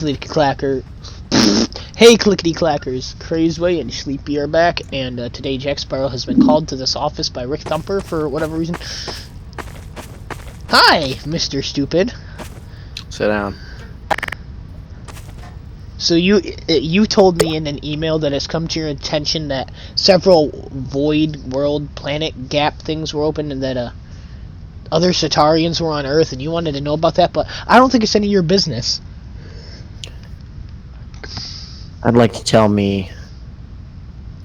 Clickety clacker. Hey, clickety clackers. CrazeWay and Sleepy are back, and today Jack Sparrow has been called to this office by Rick Thumper for whatever reason. Hi, Mr. Stupid. Sit down. So you told me in an email that it's come to your attention that several void world planet gap things were open and that other Centaurians were on Earth, and you wanted to know about that, but I don't think it's any of your business. I'd like to tell me...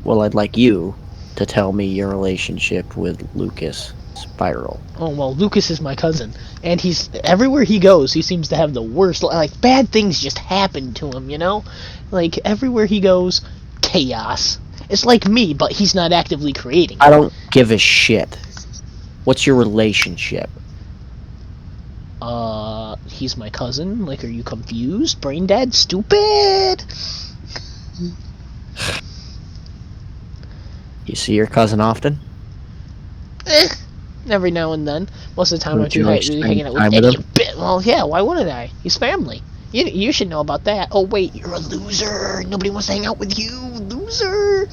Well, I'd like you to tell me your relationship with Lucas Spiral. Oh, well, Lucas is my cousin, and he's... Everywhere he goes, he seems to have the worst... Like, bad things just happen to him, you know? Like, everywhere he goes, chaos. It's like me, but he's not actively creating. I don't give a shit. What's your relationship? He's my cousin. Like, are you confused? Brain dead? Stupid? You see your cousin often? Every now and then. Most of the time, I'm Wouldn't too you like really spend hanging out with time Eddie with a bit. Well, yeah, why wouldn't I? He's family. You should know about that. Oh, wait, you're a loser. Nobody wants to hang out with you. Loser.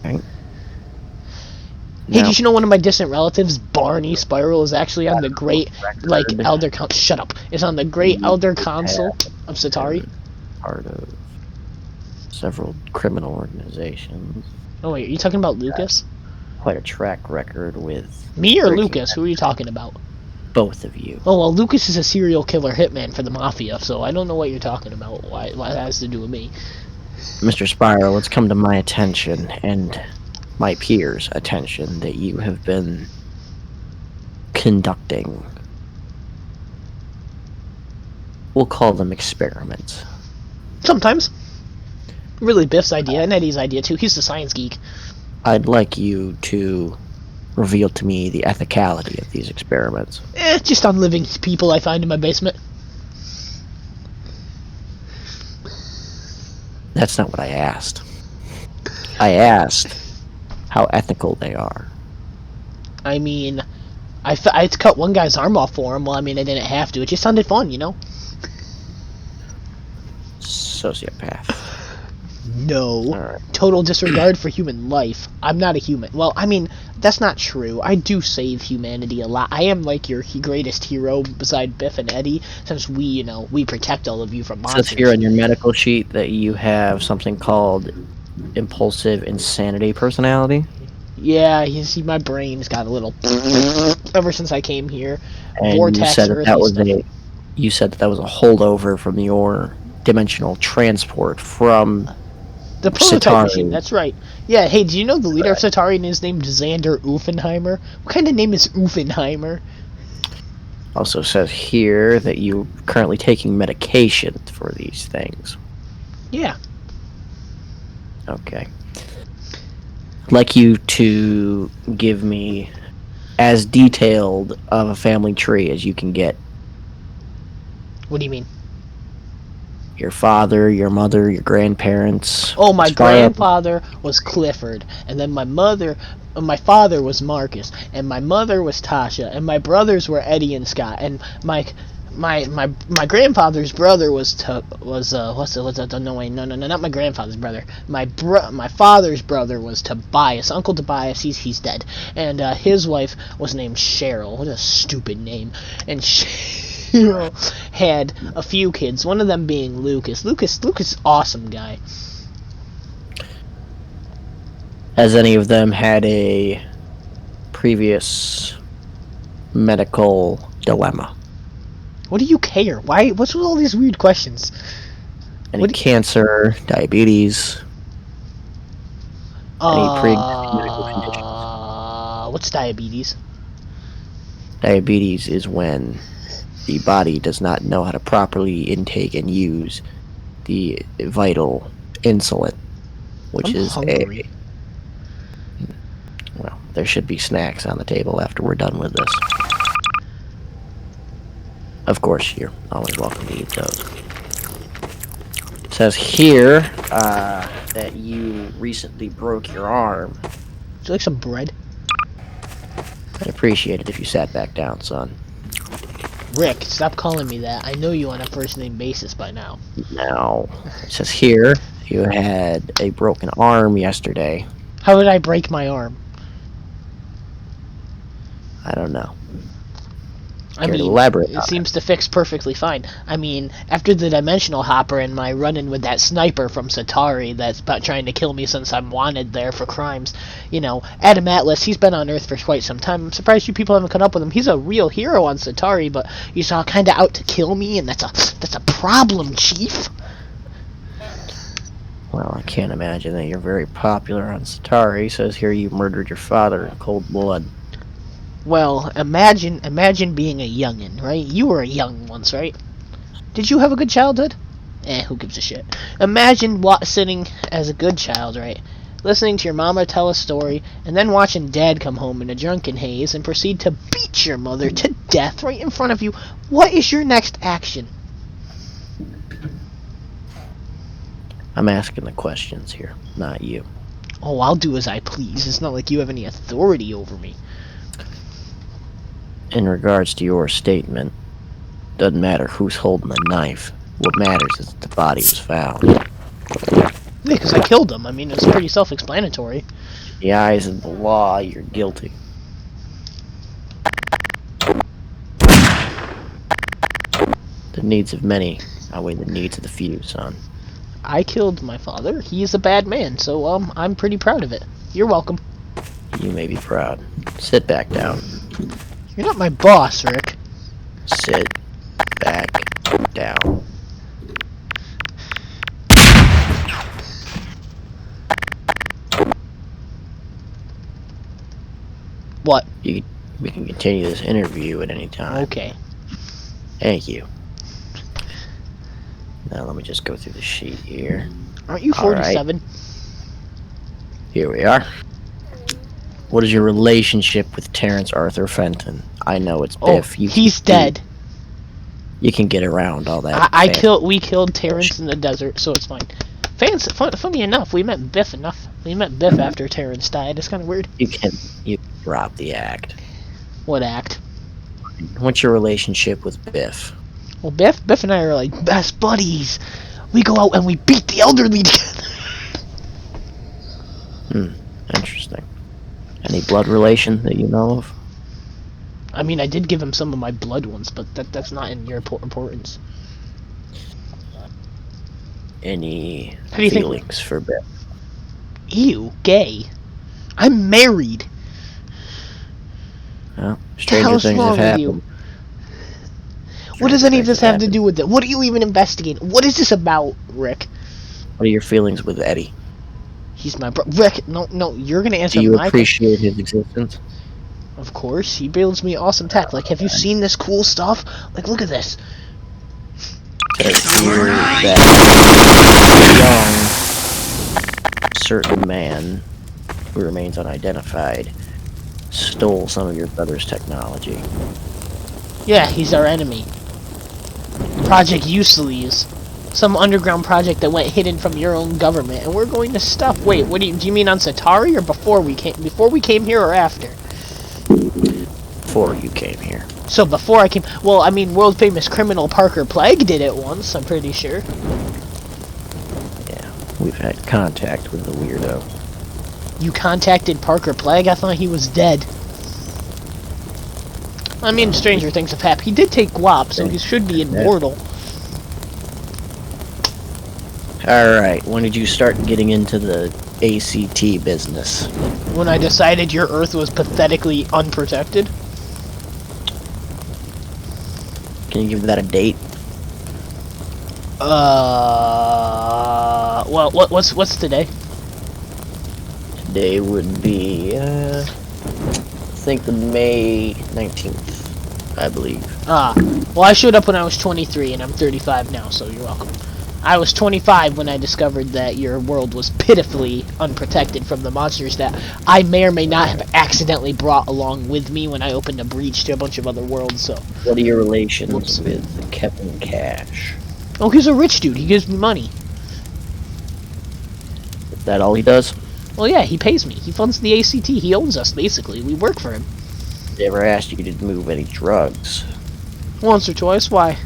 Right. Hey, Now, did you know one of my distant relatives, Barney Spiral, is actually on the Great, like, Elder Council? Shut up. Is on the Great Elder Council of Centauri. part of several criminal organizations. Oh, wait, are you talking about Lucas? Quite a track record with... Me or Ricky. Lucas? Who are you talking about? Both of you. Oh, well, Lucas is a serial killer hitman for the Mafia, so I don't know what you're talking about. Why that has to do with me. Mr. Spiral, it's come to my attention and my peers' attention that you have been conducting, we'll call them experiments. Sometimes. Really Biff's idea, and Eddie's idea too. He's the science geek. I'd like you to reveal to me the ethicality of these experiments. Just on living people I find in my basement. That's not what I asked. I asked how ethical they are. I mean, I had to cut one guy's arm off for him. Well, I mean, I didn't have to. It just sounded fun, you know? Sociopath. No. Alright. Total disregard for human life. I'm not a human. Well, I mean, that's not true. I do save humanity a lot. I am like your greatest hero beside Biff and Eddie, since we protect all of you from It monsters. says here on your medical sheet that you have something called impulsive insanity personality. Yeah, you see, my brain's got a little ever since I came here. And Vortex you said that, that was stuff. you said that was a holdover from your dimensional transport from The prototype Centauri. machine, that's right. Yeah, hey, do you know the leader of Centauri is named Xander Uffenheimer? What kind of name is Uffenheimer? Also says here that you're currently taking medication for these things. Yeah. Okay. I'd like you to give me as detailed of a family tree as you can get. What do you mean? Your father, your mother, your grandparents. Oh, my as far as- grandfather was Clifford, and then my father was Marcus, and my mother was Tasha, and my brothers were Eddie and Scott, and my grandfather's brother was not my grandfather's brother. My father's brother was Tobias, Uncle Tobias. He's dead, and his wife was named Cheryl. What a stupid name. And Cheryl had a few kids. One of them being Lucas. Lucas, awesome guy. Has any of them had a previous medical dilemma? What do you care? Why? What's with all these weird questions? Any cancer, diabetes, any pre-existing medical conditions? What's diabetes? Diabetes is when the body does not know how to properly intake and use the vital insulin, which I'm is hungry. well, there should be snacks on the table after we're done with this. Of course, you're always welcome to eat those. It says here that you recently broke your arm. Would you like some bread? I'd appreciate it if you sat back down, son. Rick, stop calling me that. I know you on a first-name basis by now. Now, it says here you had a broken arm yesterday. How did I break my arm? I don't know. I Care to mean, elaborate it on seems to fix perfectly fine. I mean, after the dimensional hopper and my run-in with that sniper from Satari that's about trying to kill me since I'm wanted there for crimes, you know, Adam Atlas, he's been on Earth for quite some time. I'm surprised you people haven't caught up with him. He's a real hero on Satari, but he's all kind of out to kill me, and that's a problem, Chief. Well, I can't imagine that you're very popular on Satari. It says here you murdered your father in cold blood. Well, imagine being a youngin', right? You were a young once, right? Did you have a good childhood? Who gives a shit? Imagine sitting as a good child, right? Listening to your mama tell a story, and then watching dad come home in a drunken haze and proceed to beat your mother to death right in front of you. What is your next action? I'm asking the questions here, not you. Oh, I'll do as I please. It's not like you have any authority over me. In regards to your statement, doesn't matter who's holding the knife. What matters is that the body was found. Yeah, because I killed him. I mean, it's pretty self-explanatory. In the eyes of the law, you're guilty. The needs of many outweigh the needs of the few, son. I killed my father. He is a bad man, so I'm pretty proud of it. You're welcome. You may be proud. Sit back down. You're not my boss, Rick. Sit back down. What? We can continue this interview at any time. Okay. Thank you. Now let me just go through the sheet here. Aren't you 47? Right. Here we are. What is your relationship with Terrence Arthur Fenton? I know it's Biff. He's dead. You can get around all that. We killed Terrence in the desert, so it's fine. Funny enough, we met Biff after Terrence died. It's kind of weird. You drop the act. What act? What's your relationship with Biff? Well, Biff and I are like best buddies. We go out and we beat the elderly together. Interesting. Any blood relation that you know of? I mean, I did give him some of my blood once, but that's not in your importance. Any How do you feelings for Biff? Ew, gay. I'm married. Well, stranger things have happened. What does any of this have to do with it? What are you even investigating? What is this about, Rick? What are your feelings with Eddie? He's my bro. Rick, no, you're gonna answer my question. Do you appreciate his existence? Of course, he builds me awesome tech. Like, have you seen this cool stuff? Like, look at this. Says here that a young, certain man who remains unidentified stole some of your brother's technology. Yeah, he's our enemy. Project Useless. Some underground project that went hidden from your own government, and we're going to stop. Wait, do you mean on Satari or before we came here or after? Before you came here. So before I came, well, I mean, world famous criminal Parker Plague did it once, I'm pretty sure. Yeah, we've had contact with the weirdo. You contacted Parker Plague? I thought he was dead. I mean, stranger things have happened. He did take guap, so he should be immortal. Alright, when did you start getting into the ACT business? When I decided your Earth was pathetically unprotected. Can you give that a date? Well, what's today? Today would be, I think the May 19th, I believe. Well, I showed up when I was 23, and I'm 35 now, so you're welcome. I was 25 when I discovered that your world was pitifully unprotected from the monsters that I may or may not have accidentally brought along with me when I opened a breach to a bunch of other worlds, so... What are your relations with Kevin Cash? Oh, he's a rich dude. He gives me money. Is that all he does? Well, yeah, he pays me. He funds the ACT. He owns us, basically. We work for him. Never asked you to move any drugs. Once or twice. Why?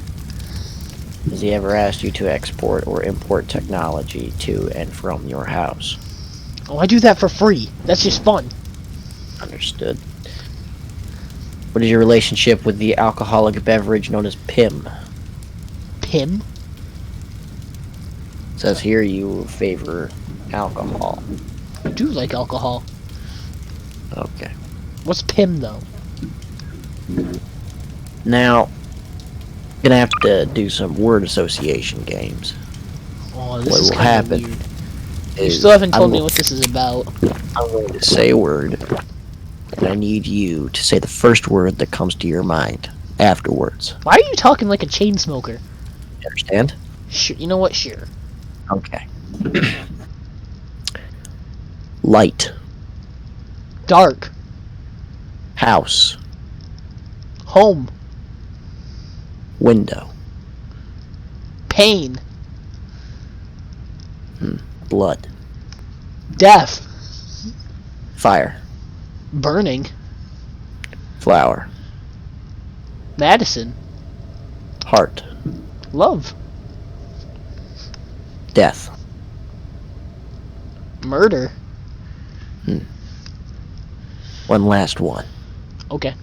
Has he ever asked you to export or import technology to and from your house? Oh, I do that for free. That's just fun. Understood. What is your relationship with the alcoholic beverage known as PIM? Pim? It says here you favor alcohol. I do like alcohol. Okay. What's Pim, though? Now, gonna have to do some word association games. Oh, this What is will kind of happen weird. You is still haven't told me what this is about. I'm going to say a word, and I need you to say the first word that comes to your mind afterwards. Why are you talking like a chain smoker? You understand? Sure. You know what? Sure. Okay. Light. Dark. House. Home. Window. Pain. Blood. Death. Fire. Burning. Flower. Madison. Heart. Love. Death. Murder. One last one. Okay.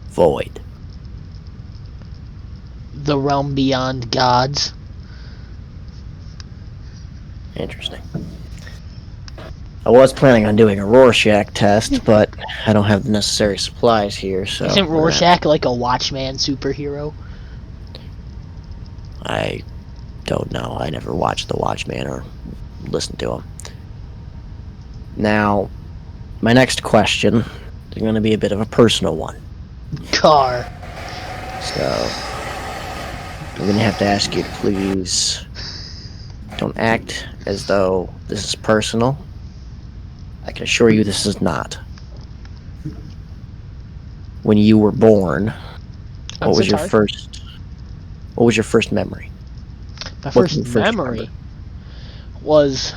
Void. The realm beyond gods. Interesting. I was planning on doing a Rorschach test, but I don't have the necessary supplies here, so... Isn't Rorschach like a Watchman superhero? I don't know. I never watched The Watchman or listened to him. Now, my next question is going to be a bit of a personal one. Car. So, I'm going to have to ask you to please don't act as though this is personal. I can assure you this is not. When you were born, what was your first memory? My first memory was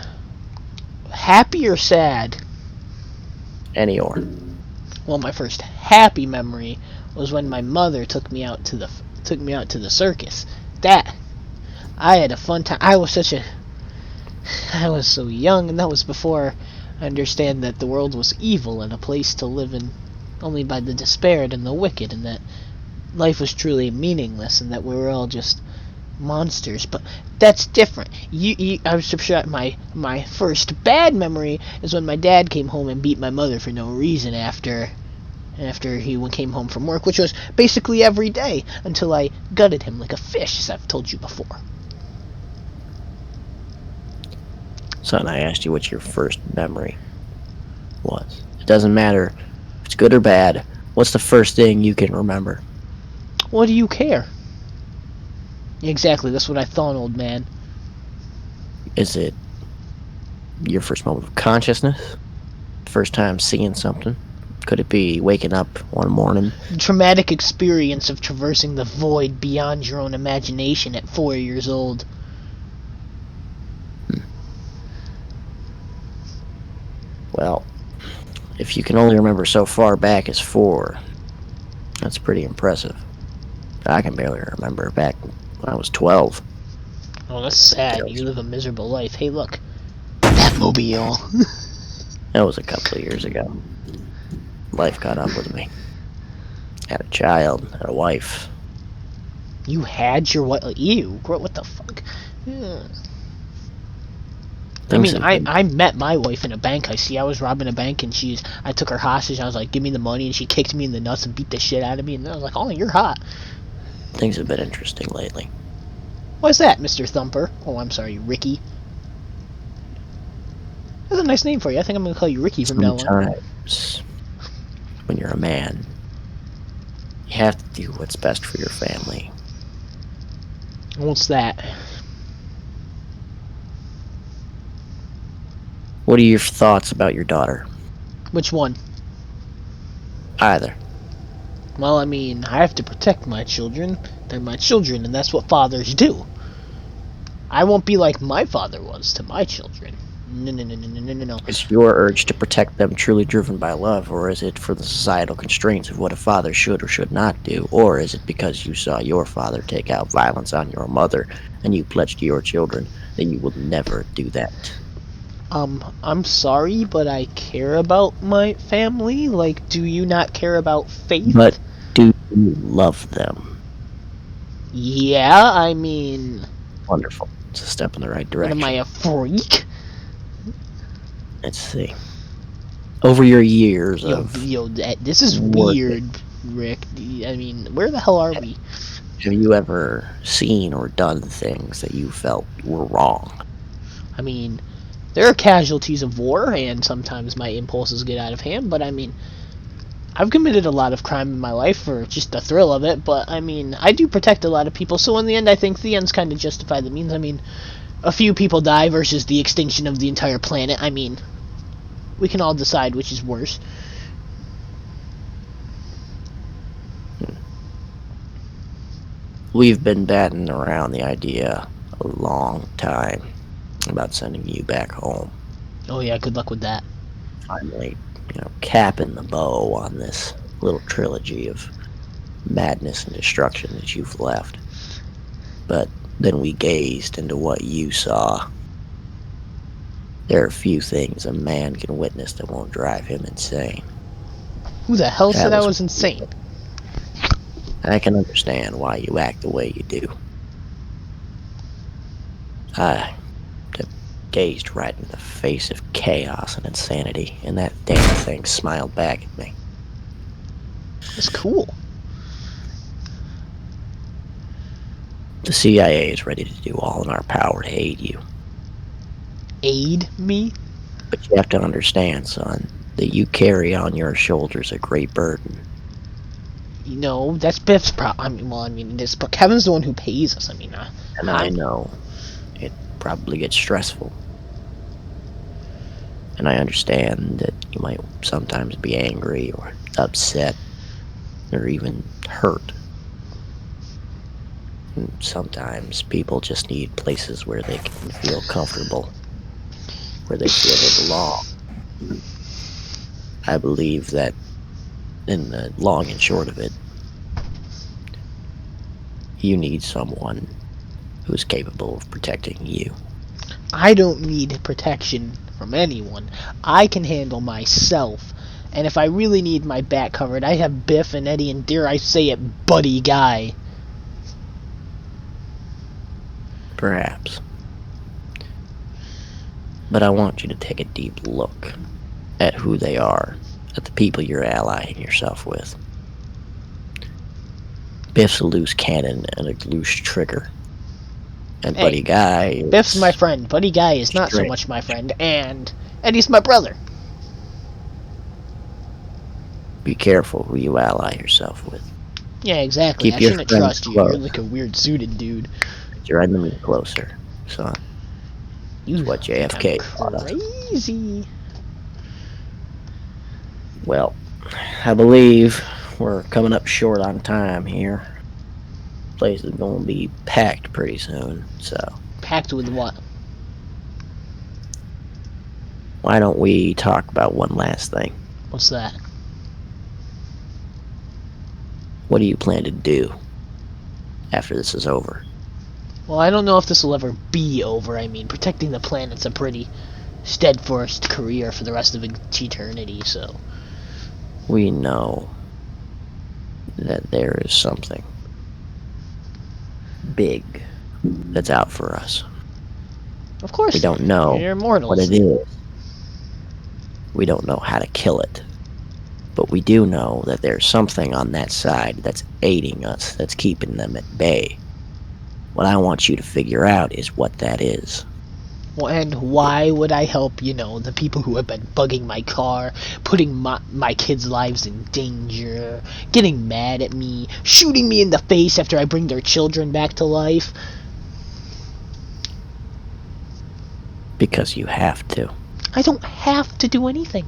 happy or sad? Any or. Well, my first happy memory was when my mother took me out to the circus. That I had a fun time. I was so young, and that was before I understand that the world was evil and a place to live in only by the despaired and the wicked, and that life was truly meaningless, and that we were all just monsters. But that's different. I was sure my first bad memory is when my dad came home and beat my mother for no reason after he came home from work, which was basically every day until I gutted him like a fish, as I've told you before. Son, I asked you what your first memory was. It doesn't matter if it's good or bad. What's the first thing you can remember? What do you care? Exactly, that's what I thought, old man. Is it your first moment of consciousness? First time seeing something? Could it be waking up one morning? The traumatic experience of traversing the void beyond your own imagination at 4 years old. Well, if you can only remember so far back as 4, that's pretty impressive. I can barely remember back when I was 12. Oh, that's sad. You live a miserable life. Hey, look. Batmobile. That was a couple of years ago. Life caught up with me. Had a child, had a wife. You had your what? Ew. What the fuck? Yeah. I mean, I met my wife in a bank heist. I was robbing a bank, and I took her hostage. And I was like, "Give me the money," and she kicked me in the nuts and beat the shit out of me. And I was like, "Oh, you're hot." Things have been interesting lately. What's that, Mr. Thumper? Oh, I'm sorry, Ricky. That's a nice name for you. I think I'm gonna call you Ricky from now on. Sometimes, when you're a man, you have to do what's best for your family. What's that? What are your thoughts about your daughter? Which one? Either. Well, I mean, I have to protect my children. They're my children, and that's what fathers do. I won't be like my father was to my children. No, no, no, no, no, no, no, no. Is your urge to protect them truly driven by love, or is it for the societal constraints of what a father should or should not do, or is it because you saw your father take out violence on your mother and you pledged to your children that you will never do that? I'm sorry, but I care about my family. Like, do you not care about But faith? do you love them? Yeah, I mean, Wonderful. It's a step in the right what am I, direction. a freak? Let's see. Over your years of Yo, this is working, weird, Rick. I mean, where the hell are we? have you ever seen or done things that you felt were wrong? I mean, there are casualties of war, and sometimes my impulses get out of hand, but I mean, I've committed a lot of crime in my life for just the thrill of it, but I mean, I do protect a lot of people, so in the end, I think the ends kind of justify the means. I mean, a few people die versus the extinction of the entire planet. I mean, we can all decide which is worse. We've been batting around the idea a long time about sending you back home. Oh yeah, good luck with that. Finally, capping the bow on this little trilogy of madness and destruction that you've left. But then we gazed into what you saw. There are few things a man can witness that won't drive him insane. Who the hell said That I was was insane? I can understand why you act the way you do. I gazed right in the face of chaos and insanity, and that damn thing smiled back at me. That's cool. The CIA is ready to do all in our power to aid you. Aid me? But you have to understand, son, that you carry on your shoulders a great burden. You know, that's Biff's problem. I mean, this, but Kevin's the one who pays us. I mean, And I know it probably gets stressful. And I understand that you might sometimes be angry or upset or even hurt. And sometimes people just need places where they can feel comfortable, where they feel they belong. I believe that in the long and short of it, you need someone who's capable of protecting you. I don't need protection from anyone. I can handle myself. And if I really need my back covered, I have Biff and Eddie and, dare I say it, Buddy Guy. Perhaps. But I want you to take a deep look at who they are, at the people you're allying yourself with. Biff's a loose cannon and a loose trigger. And Hey, Buddy Guy is... Biff's my friend. Buddy Guy is not so much my friend. And Eddie's my brother. Be careful who you ally yourself with. Yeah, exactly. Keep I your shouldn't friends trust you. close. You're like a weird suited dude. Your enemy closer, son. You what JFK taught us. crazy. Well, I believe we're coming up short on time here. Place is going to be packed pretty soon, so Packed with what? why don't we talk about one last thing? What's that? What do you plan to do after this is over? Well, I don't know if this will ever be over. I mean, protecting the planet's a pretty steadfast career for the rest of eternity, so... We know that there is something big that's out for us. Of course. We don't know You're immortals. what it is. We don't know how to kill it. But we do know that there's something on that side that's aiding us, that's keeping them at bay. What I want you to figure out is what that is. Well, and why would I help, the people who have been bugging my car, putting my kids' lives in danger, getting mad at me, shooting me in the face after I bring their children back to life? Because you have to. I don't have to do anything.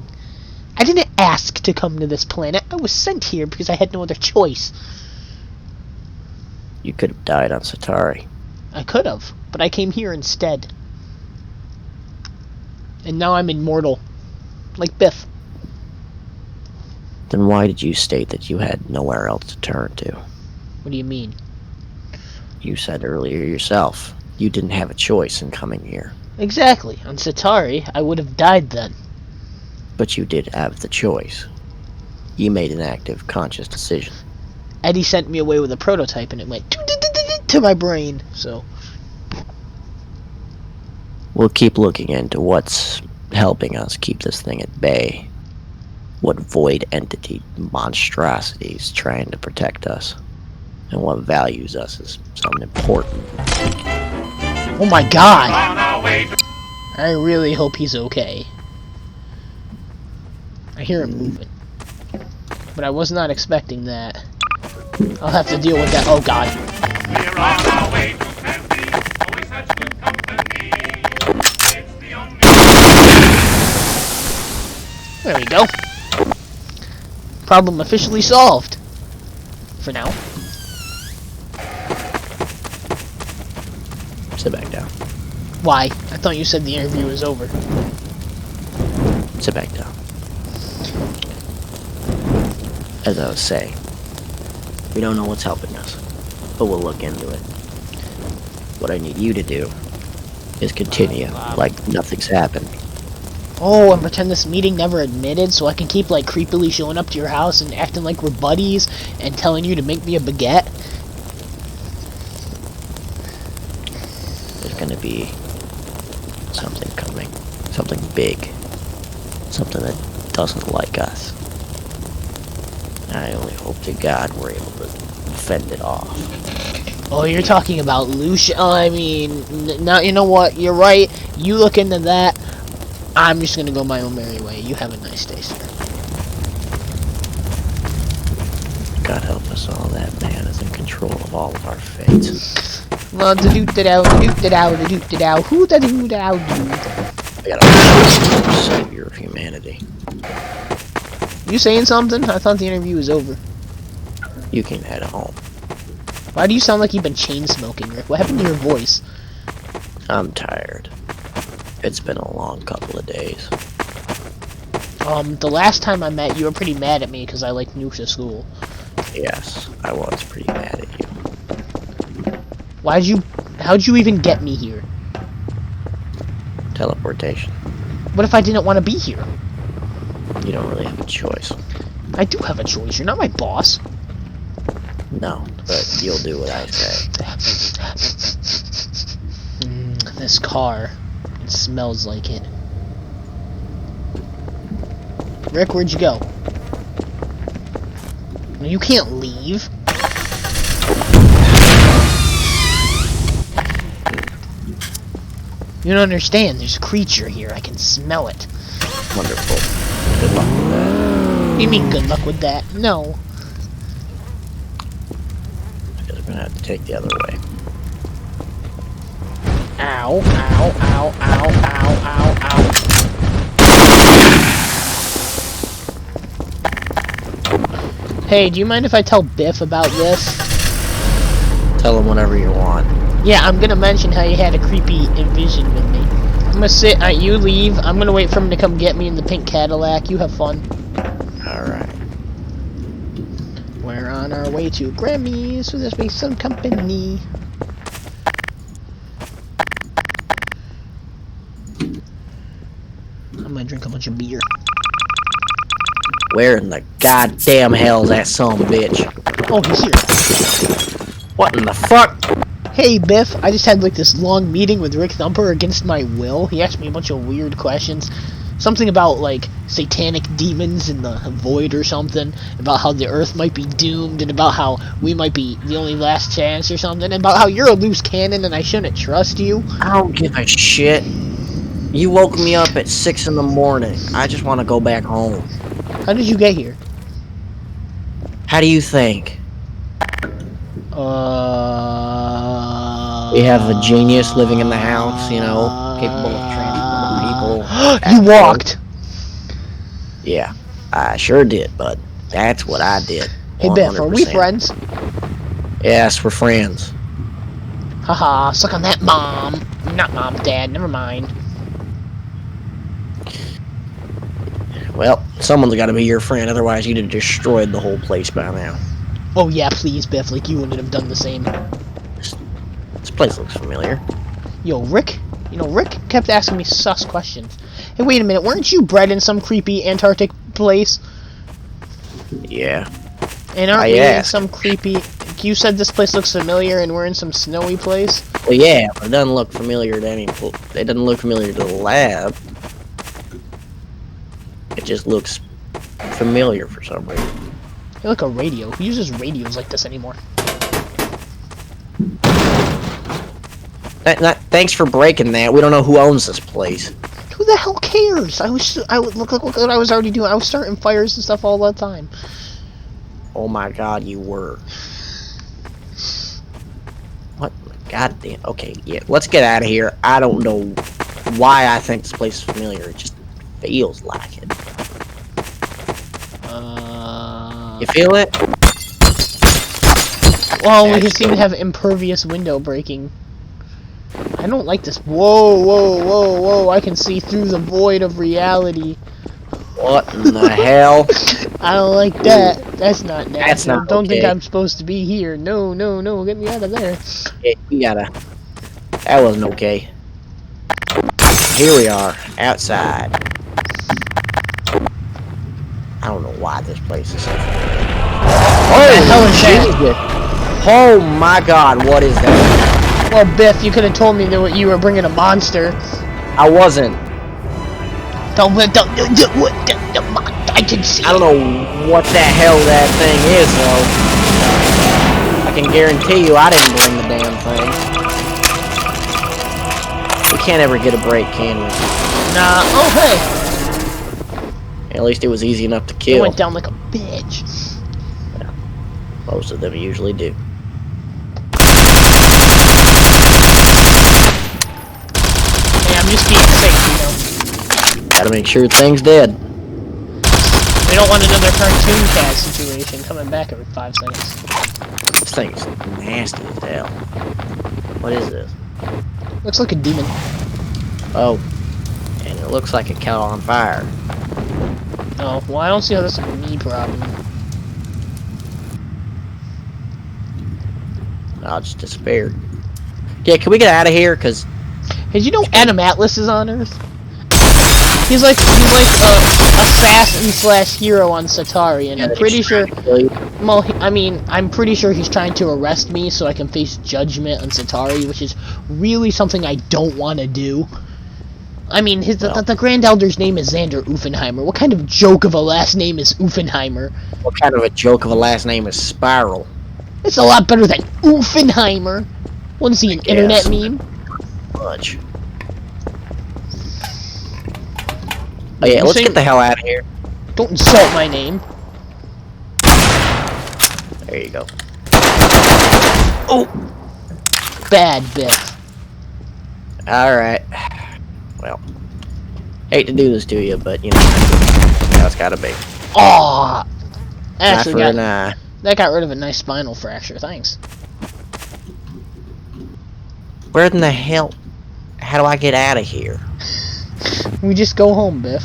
I didn't ask to come to this planet. I was sent here because I had no other choice. You could have died on Satari. I could have, but I came here instead. And now I'm immortal. Like Biff. Then why did you state that you had nowhere else to turn to? What do you mean? You said earlier yourself, you didn't have a choice in coming here. Exactly. On Satari, I would have died then. But you did have the choice. You made an active, conscious decision. Eddie sent me away with a prototype and it went to my brain, so... We'll keep looking into what's helping us keep this thing at bay. What void entity monstrosity is trying to protect us. And what values us as something important. Oh my god! I really hope he's okay. I hear him moving. But I was not expecting that. I'll have to deal with that. Oh god. We're on our way to Candy. Always such good company. It's the only... There we go. Problem officially solved. For now. Sit back down. Why? I thought you said the interview was over. Sit back down. As I was saying, we don't know what's helping us, but we'll look into it. What I need you to do is continue like nothing's happened. Oh, and pretend this meeting never admitted so I can keep like creepily showing up to your house and acting like we're buddies and telling you to make me a baguette? There's gonna be something coming. Something big. Something that doesn't like us. I only hope to God we're able to fend it off. Oh, you're talking about Lucia. Oh, I mean, now you know what? You're right. You look into that. I'm just gonna go my own merry way. You have a nice day, sir. God help us all, that man is in control of all of our fates. Well, da doot da dow, da doot da dow, da doot da dow, who da doo da doo. I gotta savior of humanity. You saying something? I thought the interview was over. You can head home. Why do you sound like you've been chain smoking, Rick? What happened to your voice? I'm tired. It's been a long couple of days. The last time I met you were pretty mad at me because I like nuked to school. Yes, I was pretty mad at you. How'd you even get me here? Teleportation. What if I didn't want to be here? You don't really have a choice. I do have a choice. You're not my boss. No, but you'll do what I say. This car. It smells like it. Rick, where'd you go? No, you can't leave. You don't understand. There's a creature here. I can smell it. Wonderful. Good luck with that. What do you mean good luck with that? No. I guess we're gonna have to take the other way. Ow, ow, ow, ow, ow, ow, ow. Hey, do you mind if I tell Biff about this? Tell him whatever you want. Yeah, I'm gonna mention how you had a creepy vision with me. I'm gonna sit, you leave, I'm gonna wait for him to come get me in the pink Cadillac. You have fun. Alright. We're on our way to Grammys, so there's be some company. I'm gonna drink a bunch of beer. Where in the goddamn hell is that son of a bitch? Oh, he's here. What in the fuck? Hey Biff, I just had like this long meeting with Rick Thumper against my will. He asked me a bunch of weird questions. Something about like satanic demons in the void or something. About how the earth might be doomed and about how we might be the only last chance or something. And about how you're a loose cannon and I shouldn't trust you. I don't give a shit. You woke me up at 6 in the morning. I just want to go back home. How did you get here? How do you think? We have a genius living in the house, you know, capable of transforming people. You walked! Yeah, I sure did, bud. That's what I did. Hey Biff, are we 100%. friends? Yes, we're friends. Haha, suck on that, Mom. Not Mom, Dad, never mind. Well, someone's got to be your friend, otherwise you'd have destroyed the whole place by now. Oh yeah, please, Biff. Like you wouldn't have done the same. This place looks familiar. Yo, Rick. You know, Rick kept asking me sus questions. Hey, wait a minute. Weren't you bred in some creepy Antarctic place? Yeah. And aren't we in some creepy... You said this place looks familiar and we're in some snowy place? Well, yeah, but it doesn't look familiar to any... It doesn't look familiar to the lab. It just looks familiar for some reason. Hey, look, a radio. Who uses radios like this anymore? Thanks for breaking that. We don't know who owns this place. Who the hell cares? I would look what I was already doing. I was starting fires and stuff all the time. Oh my god, you were. What? God damn. Okay, yeah, let's get out of here. I don't know why I think this place is familiar. It just feels like it. You feel it? Well, we seem to have impervious window breaking. I don't like this. Whoa, whoa, whoa, whoa. I can see through the void of reality. What in the hell? I don't like that. That's not natural. That's not Don't think okay. I'm supposed to be here. No, no, no. Get me out of there. Yeah, you gotta... That wasn't okay. Here we are, outside. I don't know why this place is so familiar. the hell is that? Jesus. Oh my god, what is that? Well, Biff, you could have told me that you were bringing a monster. I wasn't. I can see. I don't know what the hell that thing is, though. I can guarantee you I didn't bring the damn thing. We can't ever get a break, can we? Nah. Oh, hey. At least it was easy enough to It kill. went down like a bitch. Yeah, most of them usually do. Hey, I'm just being safe, you know. Gotta make sure thing's dead. We don't want another cartoon cat situation coming back every 5 seconds. This thing's nasty as hell. What is this? Looks like a demon. Oh. And it looks like it caught on fire. Oh, well, I don't see how this is a me problem. I just disappeared. Yeah, can we get out of here? Cause Hey, you know Adam Atlas is on Earth? He's like a assassin slash hero on Satari, and I'm pretty sure. Well, I'm pretty sure he's trying to arrest me so I can face judgment on Satari, which is really something I don't want to do. I mean, the Grand Elder's name is Xander Uffenheimer. What kind of joke of a last name is Uffenheimer? What kind of a joke of a last name is Spiral? It's a lot better than Uffenheimer. Want to see an internet meme? Much. Oh yeah, let's get the hell out of here. Don't insult my name. There you go. Oh! Bad Biff. Alright. Well, hate to do this to you, but you know, that's gotta be. Aw! Not for an eye. That got rid of a nice spinal fracture, thanks. Where in the hell? How do I get out of here? We just go home, Biff.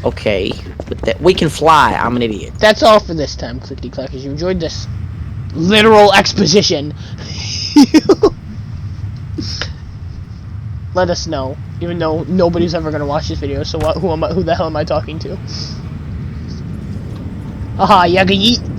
Okay, but that we can fly. I'm an idiot. That's all for this time, Clickety Clackers. You enjoyed this literal exposition. Let us know, even though nobody's ever gonna watch this video. So who the hell am I talking to? Aha, yaga yeet.